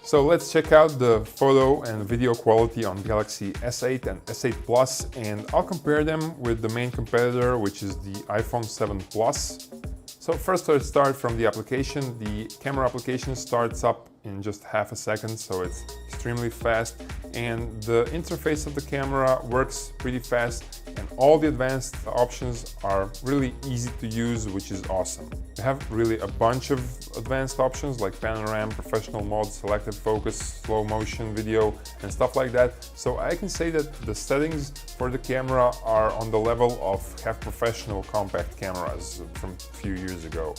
So let's check out the photo and video quality on Galaxy S8 and S8 Plus, and I'll compare them with the main competitor, which is the iPhone 7 Plus. So first let's start from the application. The camera application starts up in just half a second, so it's extremely fast, and the interface of the camera works pretty fast, and all the advanced options are really easy to use, which is awesome. We have really a bunch of advanced options like panorama, professional mode, selective focus, slow motion video, and stuff like that. So I can say that the settings for the camera are on the level of half professional compact cameras from a few years ago.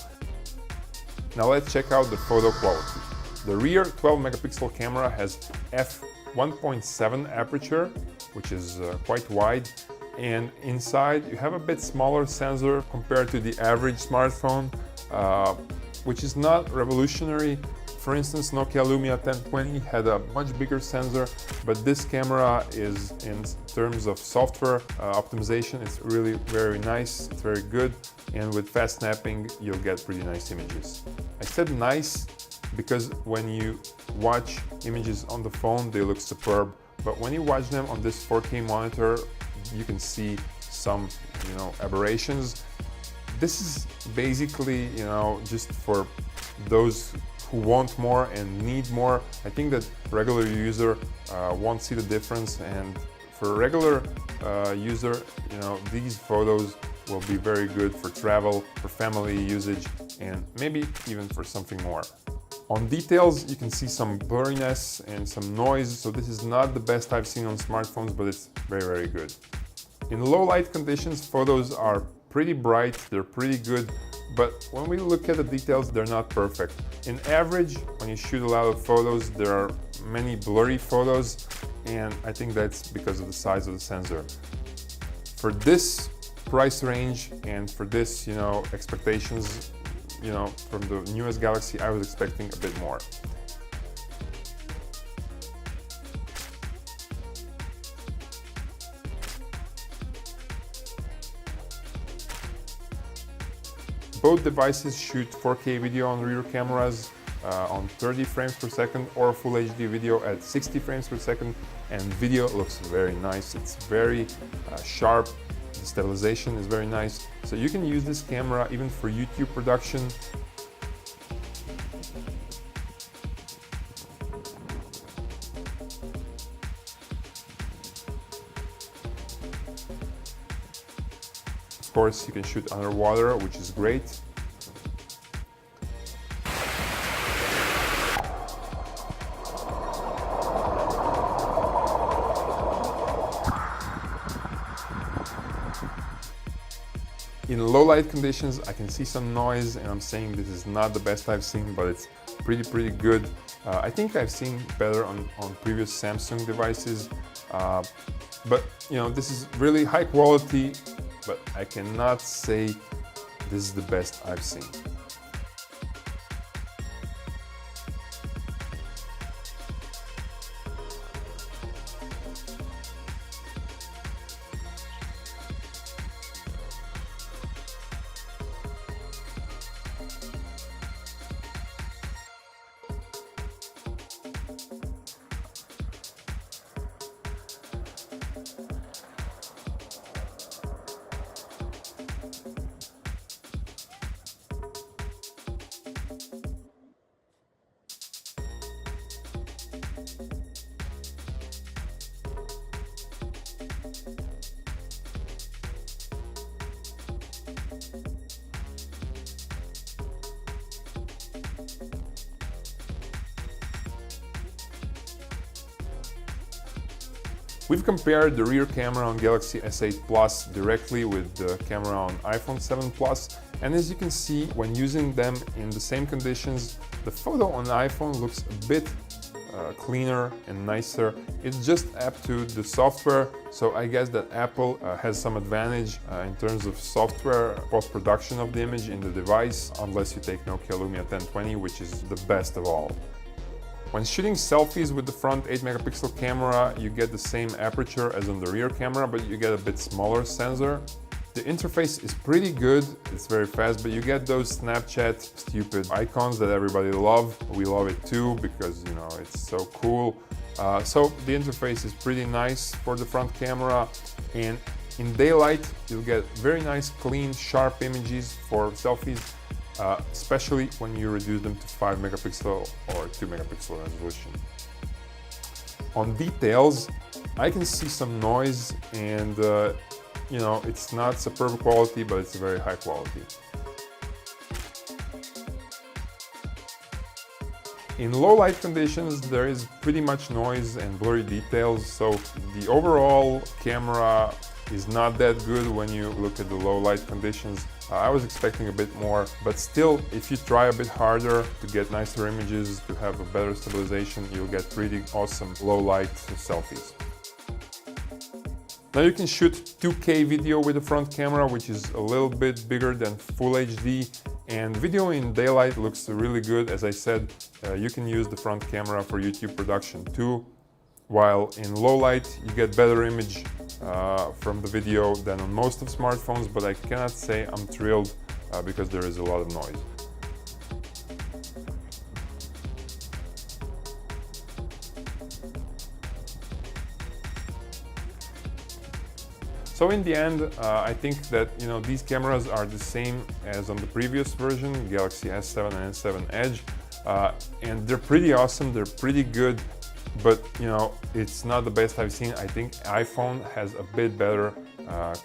Now let's check out the photo quality. The rear 12 megapixel camera has f1.7 aperture, which is quite wide, and inside you have a bit smaller sensor compared to the average smartphone, which is not revolutionary. For instance, Nokia Lumia 1020 had a much bigger sensor, but this camera is, in terms of software optimization, it's really very nice, it's very good, and with fast snapping you'll get pretty nice images. I said nice because when you watch images on the phone they look superb, but when you watch them on this 4K monitor you can see some, aberrations. This is basically, just for those who want more and need more. I think that regular user won't see the difference, and for a regular user, these photos will be very good for travel, for family usage, and maybe even for something more. On details, you can see some blurriness and some noise, so this is not the best I've seen on smartphones, but it's very, very good. In low light conditions, photos are pretty bright, they're pretty good, but when we look at the details, they're not perfect. In average, when you shoot a lot of photos, there are many blurry photos, and I think that's because of the size of the sensor. For this price range and for this, expectations, from the newest Galaxy, I was expecting a bit more. Both devices shoot 4K video on rear cameras on 30 frames per second or Full HD video at 60 frames per second, and video looks very nice. It's very sharp. The stabilization is very nice. So you can use this camera even for YouTube production. Of course, you can shoot underwater, which is great. In low light conditions, I can see some noise, and I'm saying this is not the best I've seen, but it's pretty good. I think I've seen better on previous Samsung devices, but this is really high quality, but I cannot say this is the best I've seen. We've compared the rear camera on Galaxy S8 Plus directly with the camera on iPhone 7 Plus, and as you can see, when using them in the same conditions, the photo on the iPhone looks a bit cleaner and nicer. It's just up to the software, so I guess that Apple has some advantage in terms of software post-production of the image in the device, unless you take Nokia Lumia 1020, which is the best of all. When shooting selfies with the front 8 megapixel camera, you get the same aperture as on the rear camera, but you get a bit smaller sensor. The interface is pretty good, it's very fast, but you get those Snapchat stupid icons that everybody love. We love it too because, you know, it's so cool. So the interface is pretty nice for the front camera, and in daylight you'll get very nice, clean, sharp images for selfies, especially when you reduce them to 5 megapixel or 2 megapixel resolution. On details, I can see some noise and you know, it's not superb quality, but it's very high quality. In low light conditions, there is pretty much noise and blurry details, so the overall camera is not that good when you look at the low light conditions. I was expecting a bit more, but still, if you try a bit harder to get nicer images, to have a better stabilization, you'll get pretty awesome low light selfies. Now you can shoot 2K video with the front camera, which is a little bit bigger than Full HD, and video in daylight looks really good. As I said, you can use the front camera for YouTube production too, while in low light you get better image from the video than on most of smartphones, but I cannot say I'm thrilled because there is a lot of noise. So in the end, I think that, you know, these cameras are the same as on the previous version, Galaxy S7 and S7 Edge, and they're pretty awesome, they're pretty good, but, you know, it's not the best I've seen. I think iPhone has a bit better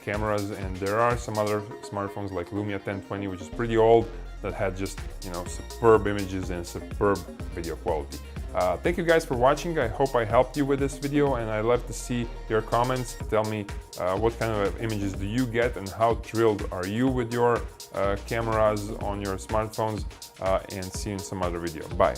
cameras, and there are some other smartphones like Lumia 1020, which is pretty old, that had just, you know, superb images and superb video quality. Thank you guys for watching. I hope I helped you with this video, and I'd love to see your comments. Tell me what kind of images do you get and how thrilled are you with your cameras on your smartphones, and see you in some other video. Bye.